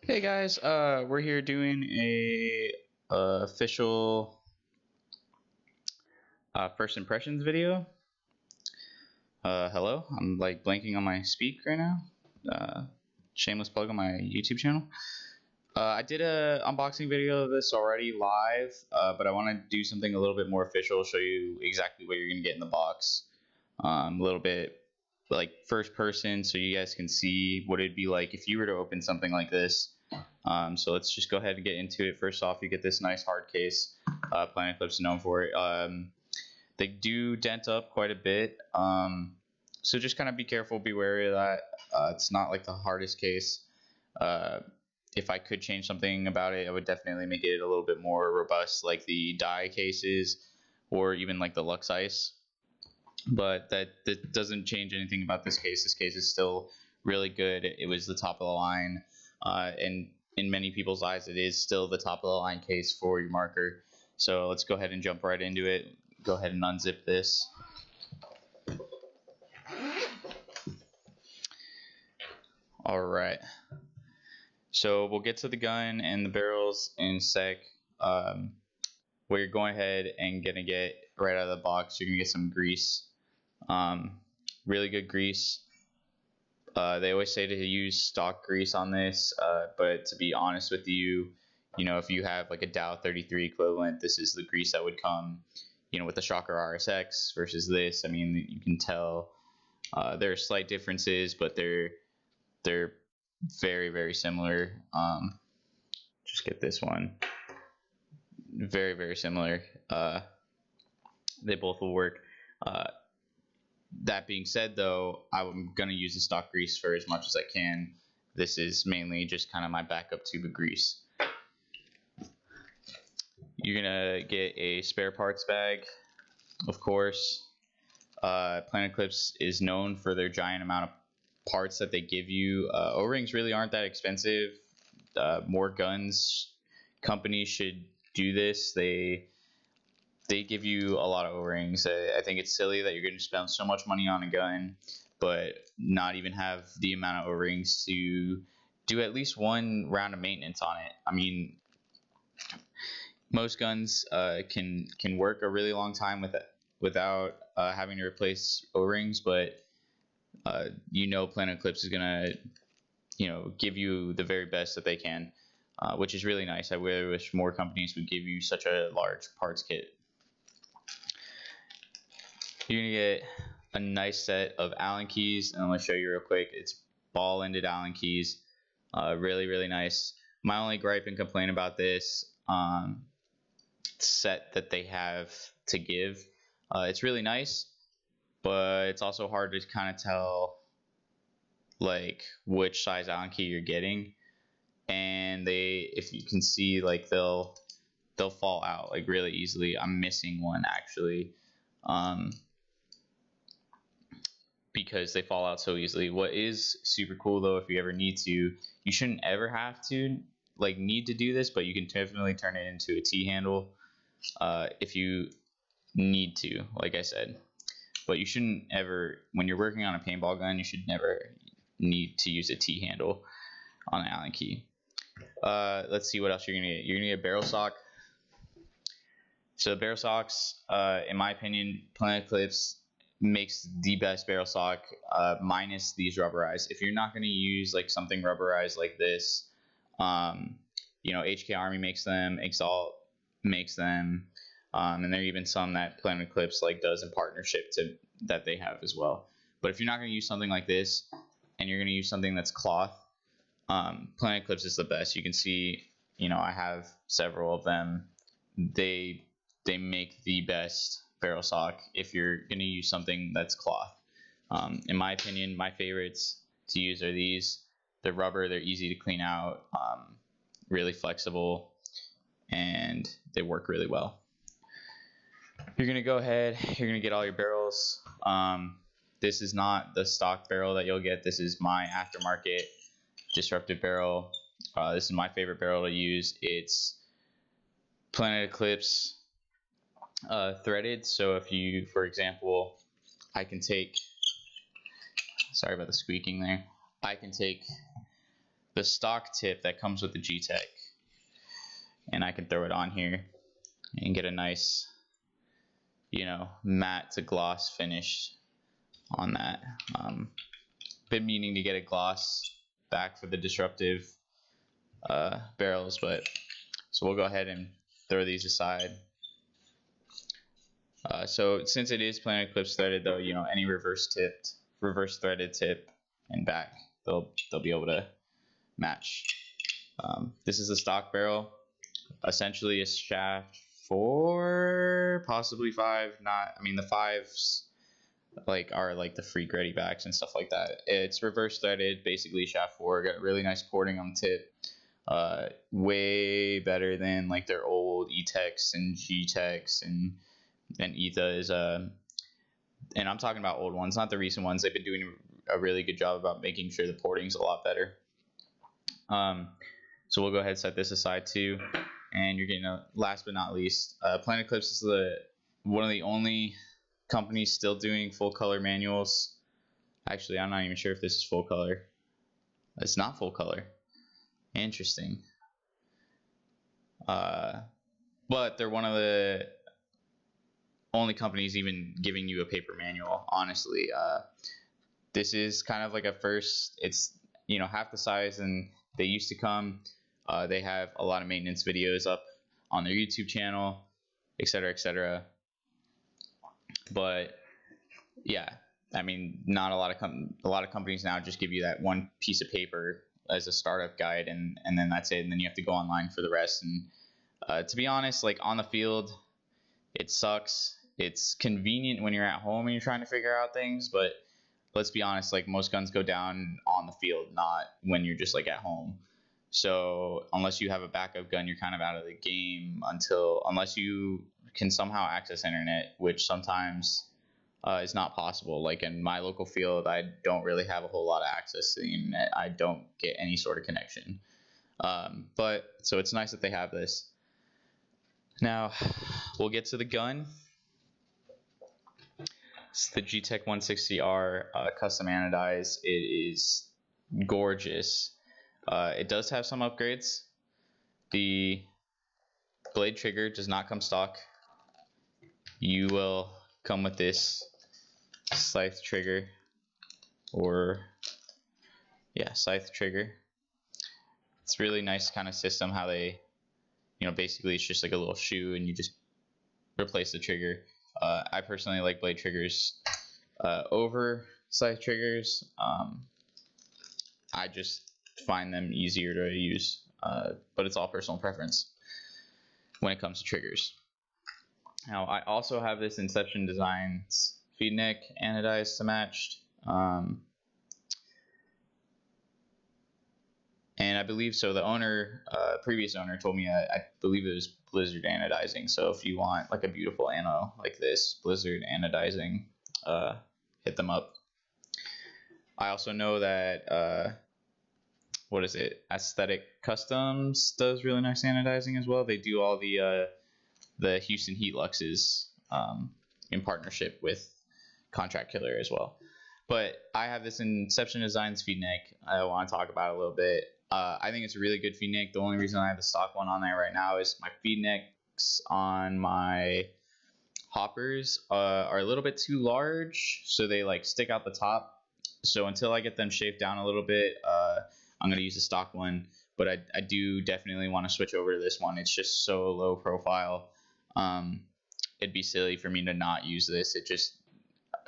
Hey guys, we're here doing a official first impressions video. Hello, I'm like blanking on my speak right now. Shameless plug on my YouTube channel. I did a unboxing video of this already live, but I want to do something a little bit more official, show you exactly what you're gonna get in the box. A little bit like first person, so you guys can see what it'd be like if you were to open something like this. So let's just go ahead and get into it. First off, you get this nice hard case. Planet Clip's known for it. They do dent up quite a bit, so just kind of be careful, be wary of that. It's not like the hardest case. If I could change something about it, I would definitely make it a little bit more robust, like the die cases, or even like the Lux Ice. But that doesn't change anything about this case. This case is still really good. It was the top of the line, and in many people's eyes, it is still the top of the line case for your marker. So let's go ahead and jump right into it. Go ahead and unzip this. All right. So we'll get to the gun and the barrels in a sec. What you're going ahead and gonna get right out of the box, you're gonna get some grease. Really good grease. They always say to use stock grease on this, but to be honest with you, if you have like a Dow 33 equivalent, this is the grease that would come, with the Shocker RSX versus this. I mean, you can tell there are slight differences, but they're very, very similar. Just get this one. Very, very similar. They both will work. That being said, though, I'm going to use the stock grease for as much as I can. This is mainly just kind of my backup tube of grease. You're going to get a spare parts bag, of course. Planet Clips is known for their giant amount of parts that they give you. O-rings really aren't that expensive. More guns companies should do this. They give you a lot of O-rings. I think it's silly that you're going to spend so much money on a gun, but not even have the amount of O-rings to do at least one round of maintenance on it. I mean, most guns can work a really long time without having to replace O-rings, but Planet Clips is going to give you the very best that they can, which is really nice. I really wish more companies would give you such a large parts kit. You're going to get a nice set of Allen keys, and I'm going to show you real quick. It's ball-ended Allen keys. Really, really nice. My only gripe and complaint about this set that they have to give, it's really nice, but it's also hard to kind of tell like which size Allen key you're getting. And if you can see, like they'll fall out like really easily. I'm missing one actually. Because they fall out so easily. What is super cool though, if you ever need to, you shouldn't ever have to need to do this, but you can definitely turn it into a T-handle if you need to, like I said. But you shouldn't ever, when you're working on a paintball gun, you should never need to use a T-handle on an Allen key. Let's see what else you're gonna get. You're gonna get a barrel sock. So the barrel socks, in my opinion, Planet Clips makes the best barrel sock, minus these rubberized. If you're not going to use like something rubberized like this, HK Army makes them, Exalt makes them, and there are even some that Planet Clips does in partnership that they have as well. But if you're not going to use something like this and you're going to use something that's cloth, Planet Clips is the best. You can see, I have several of them. They make the best barrel sock if you're going to use something that's cloth. In my opinion, my favorites to use are these. They're rubber, they're easy to clean out, really flexible, and they work really well. You're going to go ahead, you're going to get all your barrels. This is not the stock barrel that you'll get. This is my aftermarket disruptive barrel. This is my favorite barrel to use. It's Planet Clips threaded. So if you, for example, I can take, sorry about the squeaking there, I can take the stock tip that comes with the Gtek, and I can throw it on here and get a nice, matte to gloss finish on that. Been meaning to get a gloss back for the disruptive barrels, but so we'll go ahead and throw these aside. So since it is Planet Eclipse threaded, though, any reverse threaded tip and back, they'll be able to match. This is a stock barrel, essentially a shaft 4, possibly 5. The 5s are like the freak ready backs and stuff like that. It's reverse threaded, basically shaft 4. Got really nice porting on the tip. Way better than like their old E-Tex and G-Tex and ETHA is and I'm talking about old ones, not the recent ones. They've been doing a really good job about making sure the porting's a lot better. So we'll go ahead and set this aside too, and you're getting last but not least, Planet Eclipse is one of the only companies still doing full color manuals. Actually, I'm not even sure if this is full color. It's not full color. Interesting. But they're one of the only companies even giving you a paper manual, honestly. This is kind of like a first. It's half the size and they used to come. They have a lot of maintenance videos up on their YouTube channel, etc., etc. But yeah, not a lot of companies now just give you that one piece of paper as a startup guide, and then that's it, and then you have to go online for the rest. And to be honest, like on the field, it sucks. It's convenient when you're at home and you're trying to figure out things, but let's be honest, like most guns go down on the field, not when you're just like at home. So unless you have a backup gun, you're kind of out of the game unless you can somehow access internet, which sometimes is not possible. Like in my local field, I don't really have a whole lot of access to the internet. I don't get any sort of connection. But so it's nice that they have this. Now we'll get to the gun. It's the Gtek 160R custom anodized. It is gorgeous. It does have some upgrades. The blade trigger does not come stock. You will come with this scythe trigger, scythe trigger. It's really nice kind of system how they, basically it's just like a little shoe and you just replace the trigger. I personally like blade triggers over scythe triggers. I just find them easier to use, but it's all personal preference when it comes to triggers. Now I also have this Inception Designs feed neck anodized to matched, and I believe so. The owner, previous owner, told me I believe it was Blizzard anodizing. So if you want like a beautiful ano like this, Blizzard anodizing, hit them up. I also know that Aesthetic Customs does really nice anodizing as well. They do all the Houston Heat Luxes in partnership with Contract Killer as well. But I have this Inception Designs feed neck I want to talk about a little bit. I think it's a really good feed neck. The only reason I have the stock one on there right now is my feed necks on my hoppers are a little bit too large, so they like stick out the top. So until I get them shaved down a little bit, I'm going to use the stock one. But I do definitely want to switch over to this one. It's just so low profile. It'd be silly for me to not use this. It just,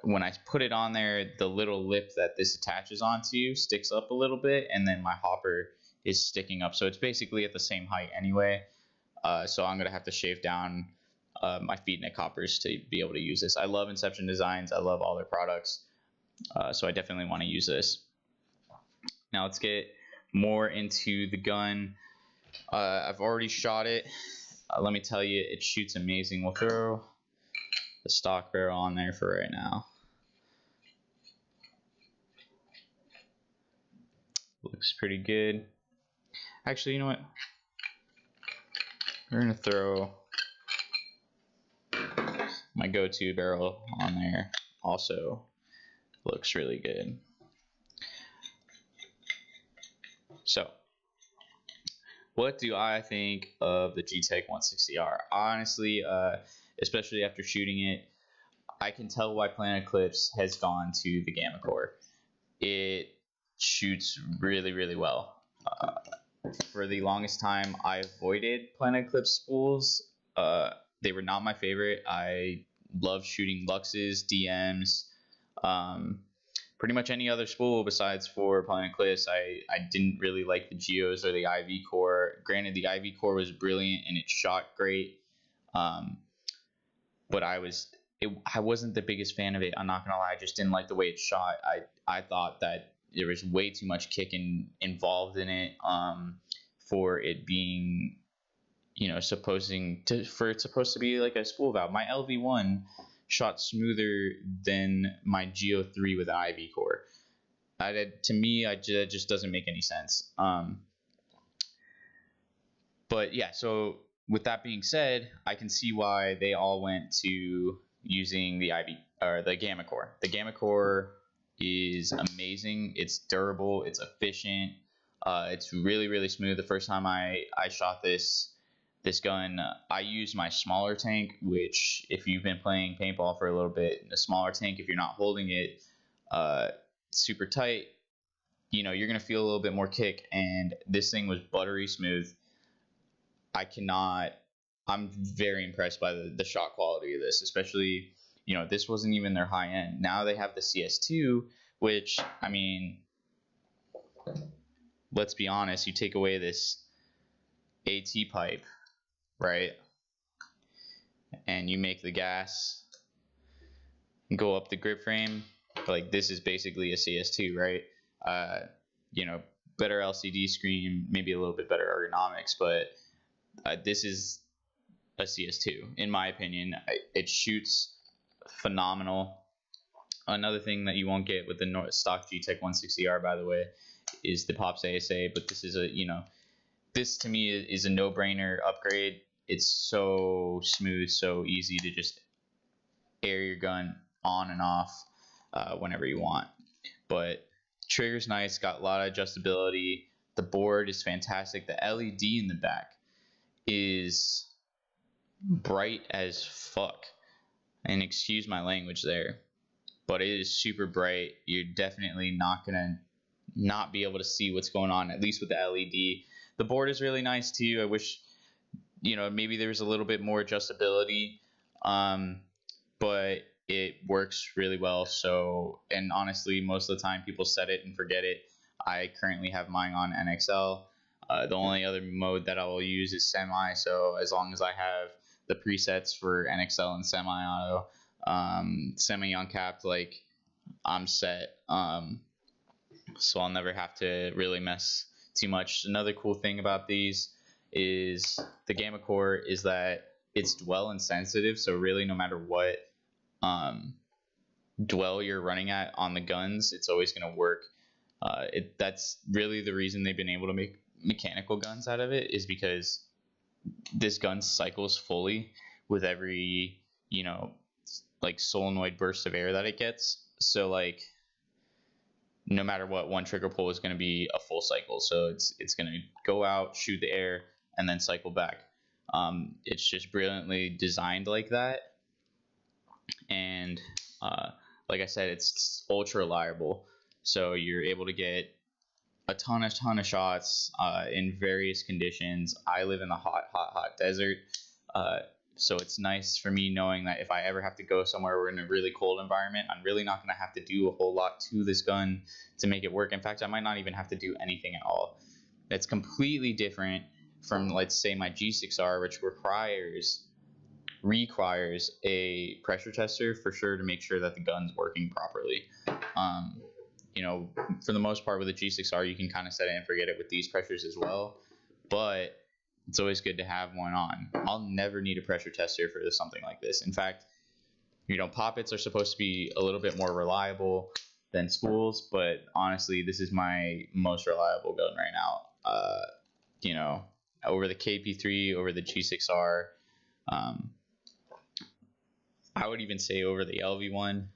when I put it on there, the little lip that this attaches onto sticks up a little bit, and then my hopper is sticking up. So it's basically at the same height anyway. So I'm going to have to shave down my feed neck hoppers to be able to use this. I love Inception Designs. I love all their products. So I definitely want to use this. Now let's get more into the gun. I've already shot it. Let me tell you, it shoots amazing. We'll throw the stock barrel on there for right now. Looks pretty good. Actually, you know what? We're gonna throw my go-to barrel on there. Also looks really good. So What do I think of the Gtek 160R? Honestly, especially after shooting it, I can tell why Planet Eclipse has gone to the Gamma Core. It shoots really, really well. For the longest time, I avoided Planet Eclipse spools. They were not my favorite. I love shooting Luxes, DMs, um, pretty much any other spool besides for Planet Eclipse. I didn't really like the Geos or the IV core. Granted, the IV core was brilliant and it shot great, um, but I wasn't the biggest fan of it. I'm not gonna lie, I just didn't like the way it shot. I thought that there was way too much kicking involved in it, for it being, supposed to be like a spool valve. My LV1 shot smoother than my Geo 3 with an IV core. To me, that just doesn't make any sense. But yeah, so with that being said, I can see why they all went to using the IV or the Gamma core. The Gamma core is amazing. It's durable. It's efficient. It's really, really smooth. The first time I shot this gun, I used my smaller tank, which if you've been playing paintball for a little bit, a smaller tank, if you're not holding it super tight, you're going to feel a little bit more kick. And this thing was buttery smooth. I'm very impressed by the shot quality of this, especially, this wasn't even their high end. Now they have the CS2, which, I mean, let's be honest, you take away this AT pipe, right? And you make the gas go up the grip frame, like this is basically a CS2, right? Better LCD screen, maybe a little bit better ergonomics, but this is a CS2 in my opinion. It shoots phenomenal. Another thing that you won't get with the stock Gtek 160R, by the way, is the Pops ASA, but this is this to me is a no-brainer upgrade. It's so smooth, so easy to just air your gun on and off whenever you want. But trigger's nice, got a lot of adjustability. The board is fantastic. The LED in the back is bright as fuck. And excuse my language there, but it is super bright. You're definitely not gonna not be able to see what's going on, at least with the LED. The board is really nice too. I wish, maybe there was a little bit more adjustability, but it works really well. So, and honestly, most of the time people set it and forget it. I currently have mine on NXL. The only other mode that I will use is semi. So as long as I have the presets for NXL and semi-auto, semi uncapped, like I'm set. So I'll never have to really mess too much. Another cool thing about these is the Gamma core is that it's dwell insensitive. So really, no matter what dwell you're running at on the guns, it's always going to work. That's really the reason they've been able to make mechanical guns out of it, is because this gun cycles fully with every, like solenoid burst of air that it gets. So like, no matter what, one trigger pull is going to be a full cycle. So it's going to go out, shoot the air, and then cycle back. It's just brilliantly designed like that. And like I said, it's ultra reliable. So you're able to get a ton of shots in various conditions. I live in the hot desert. So it's nice for me knowing that if I ever have to go somewhere we're in a really cold environment, I'm really not going to have to do a whole lot to this gun to make it work. In fact, I might not even have to do anything at all. It's completely different from, let's say, my G6R, which requires a pressure tester for sure to make sure that the gun's working properly. For the most part with the G6R, you can kind of set it and forget it with these pressures as well. But it's always good to have one on. I'll never need a pressure tester for something like this. In fact, poppets are supposed to be a little bit more reliable than spools, but honestly, this is my most reliable gun right now. Over the KP3, over the G6R, I would even say over the LV1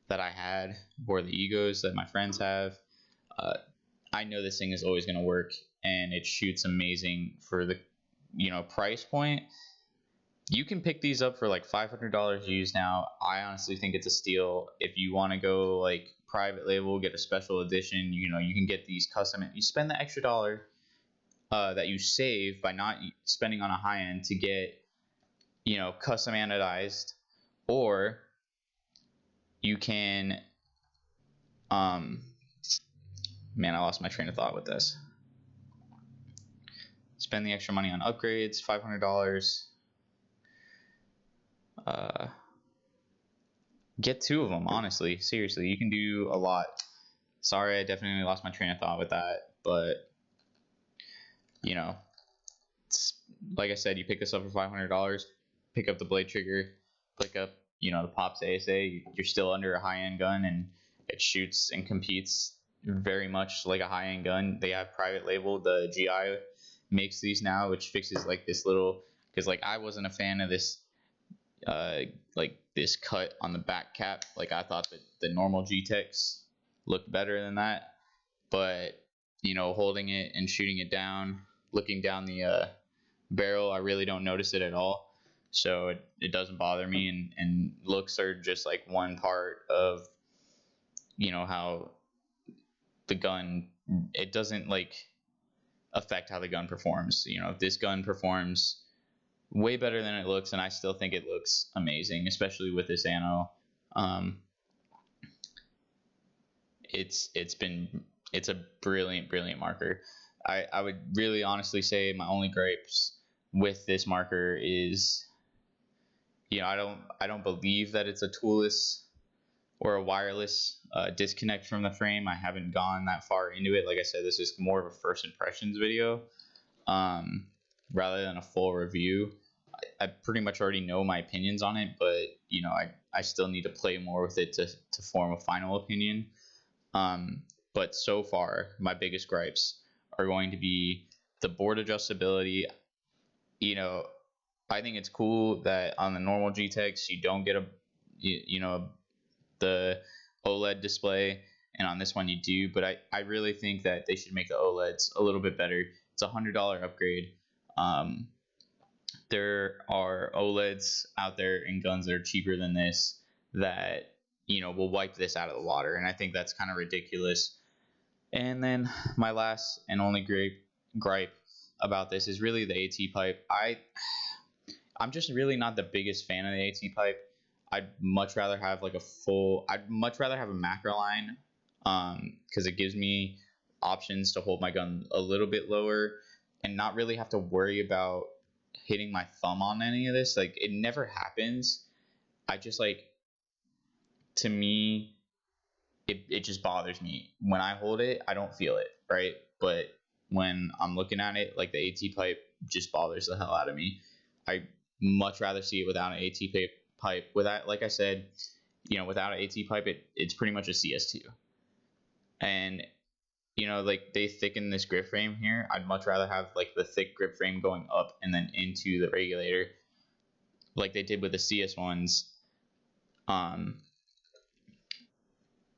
that I had, or the Egos that my friends have. I know this thing is always going to work, and it shoots amazing for the, price point. You can pick these up for like $500 used now. I honestly think it's a steal. If you want to go like private label, get a special edition, you can get these custom. You spend the extra dollar that you save by not spending on a high end to get, custom anodized, or you can, man, I lost my train of thought with this. Spend the extra money on upgrades, $500. Get 2 of them, honestly. Seriously, you can do a lot. Sorry, I definitely lost my train of thought with that, but it's, like I said, you pick this up for $500, pick up the blade trigger, pick up, the Pops ASA, you're still under a high-end gun, and it shoots and competes very much like a high-end gun. They have private label. The GI makes these now, which fixes like this little, because like I wasn't a fan of this like this cut on the back cap. Like I thought that the normal Gteks looked better than that, but holding it and shooting it down, looking down the barrel, I really don't notice it at all. So it doesn't bother me, and looks are just like one part of how the gun, it doesn't like affect how the gun performs. This gun performs way better than it looks, and I still think it looks amazing, especially with this ammo. It's a brilliant marker. I would really honestly say my only gripes with this marker is, I don't believe that it's a toolless or a wireless disconnect from the frame. I haven't gone that far into it. Like I said, this is more of a first impressions video rather than a full review. I pretty much already know my opinions on it, but I still need to play more with it to form a final opinion. But so far, my biggest gripes are going to be the board adjustability. I think it's cool that on the normal Gteks you don't get the OLED display, and on this one you do. But I really think that they should make the OLEDs a little bit better. It's a $100 upgrade. There are OLEDs out there in guns that are cheaper than this that will wipe this out of the water, and I think that's kind of ridiculous. And then my last and only gripe about this is really the AT pipe. I'm just really not the biggest fan of the AT pipe. I'd much rather have like I'd much rather have a macro line, because it gives me options to hold my gun a little bit lower and not really have to worry about hitting my thumb on any of this. Like, it never happens. I just to me, it just bothers me. When I hold it, I don't feel it, right? But when I'm looking at it, like, the AT pipe just bothers the hell out of me. I much rather see it without an AT pipe. Without, like I said, without an AT pipe, it's pretty much a CS2. And like, they thicken this grip frame here. I'd much rather have like the thick grip frame going up and then into the regulator, like they did with the CS ones,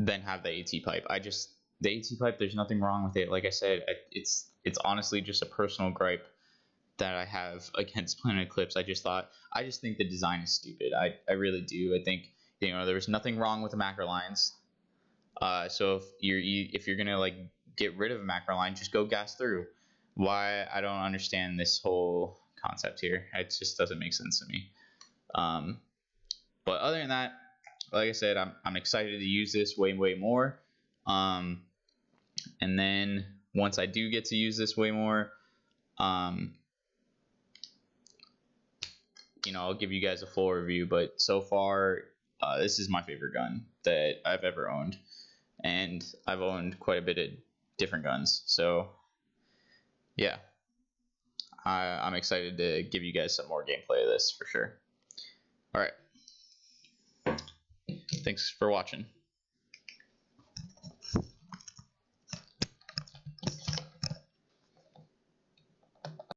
than have the AT pipe. The AT pipe, there's nothing wrong with it. Like I said, it's honestly just a personal gripe that I have against Planet Eclipse. I just think the design is stupid. I really do. I think there was nothing wrong with the macro lines. So if you're gonna like get rid of a macro line, just go gas through. Why? I don't understand this whole concept here. It just doesn't make sense to me. But other than that, like I said, I'm excited to use this way more. And then once I do get to use this way more, I'll give you guys a full review. But so far, this is my favorite gun that I've ever owned, and I've owned quite a bit of different guns. So yeah, I'm excited to give you guys some more gameplay of this for sure. All right, thanks for watching.